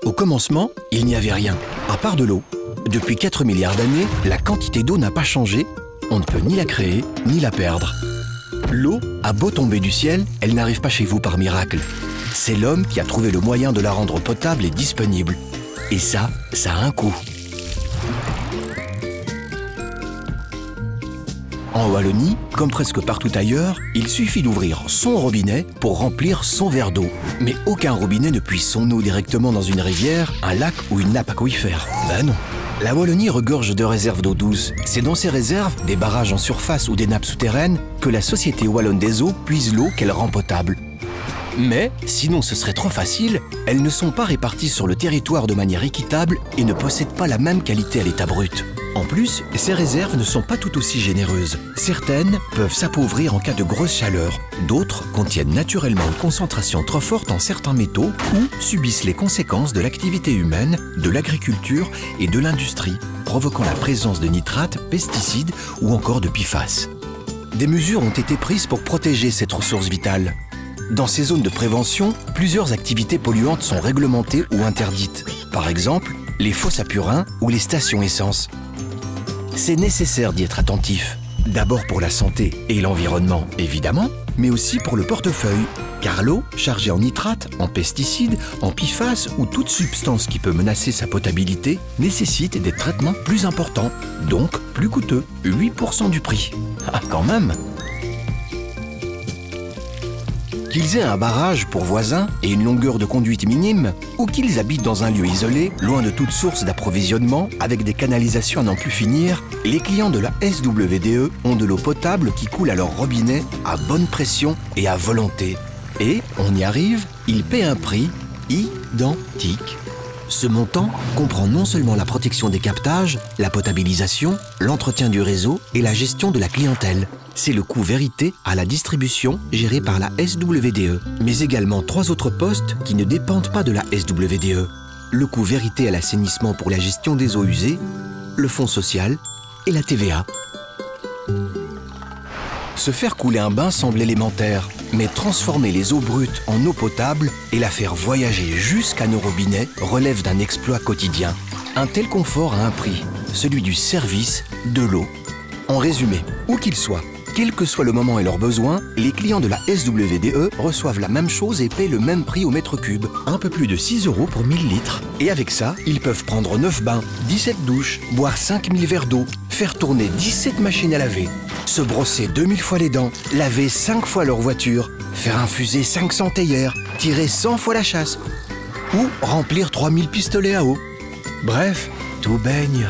Au commencement, il n'y avait rien, à part de l'eau. Depuis 4 milliards d'années, la quantité d'eau n'a pas changé. On ne peut ni la créer, ni la perdre. L'eau a beau tomber du ciel, elle n'arrive pas chez vous par miracle. C'est l'homme qui a trouvé le moyen de la rendre potable et disponible. Et ça a un coût. En Wallonie, comme presque partout ailleurs, il suffit d'ouvrir son robinet pour remplir son verre d'eau. Mais aucun robinet ne puise son eau directement dans une rivière, un lac ou une nappe aquifère. Ben non. La Wallonie regorge de réserves d'eau douce. C'est dans ces réserves, des barrages en surface ou des nappes souterraines, que la Société Wallonne des Eaux puise l'eau qu'elle rend potable. Mais, sinon ce serait trop facile, elles ne sont pas réparties sur le territoire de manière équitable et ne possèdent pas la même qualité à l'état brut. En plus, ces réserves ne sont pas tout aussi généreuses. Certaines peuvent s'appauvrir en cas de grosse chaleur. D'autres contiennent naturellement une concentration trop forte en certains métaux ou subissent les conséquences de l'activité humaine, de l'agriculture et de l'industrie, provoquant la présence de nitrates, pesticides ou encore de PFAS. Des mesures ont été prises pour protéger cette ressource vitale. Dans ces zones de prévention, plusieurs activités polluantes sont réglementées ou interdites. Par exemple, les fosses à purin ou les stations essence. C'est nécessaire d'y être attentif. D'abord pour la santé et l'environnement, évidemment, mais aussi pour le portefeuille. Car l'eau, chargée en nitrates, en pesticides, en PFAS ou toute substance qui peut menacer sa potabilité, nécessite des traitements plus importants, donc plus coûteux, 8% du prix. Ah, quand même! Qu'ils aient un barrage pour voisins et une longueur de conduite minime, ou qu'ils habitent dans un lieu isolé, loin de toute source d'approvisionnement, avec des canalisations à n'en plus finir, les clients de la SWDE ont de l'eau potable qui coule à leur robinet à bonne pression et à volonté. Et, on y arrive, ils paient un prix identique. Ce montant comprend non seulement la protection des captages, la potabilisation, l'entretien du réseau et la gestion de la clientèle. C'est le coût vérité à la distribution géré par la SWDE, mais également 3 autres postes qui ne dépendent pas de la SWDE. Le coût vérité à l'assainissement pour la gestion des eaux usées, le fonds social et la TVA. Se faire couler un bain semble élémentaire, mais transformer les eaux brutes en eau potable et la faire voyager jusqu'à nos robinets relève d'un exploit quotidien. Un tel confort a un prix, celui du service de l'eau. En résumé, où qu'ils soient, quel que soit le moment et leurs besoins, les clients de la SWDE reçoivent la même chose et paient le même prix au mètre cube, un peu plus de 6 € pour 1000 litres. Et avec ça, ils peuvent prendre 9 bains, 17 douches, boire 5000 verres d'eau, faire tourner 17 machines à laver, se brosser 2000 fois les dents, laver 5 fois leur voiture, faire infuser 500 théières, tirer 100 fois la chasse, ou remplir 3000 pistolets à eau. Bref, tout baigne.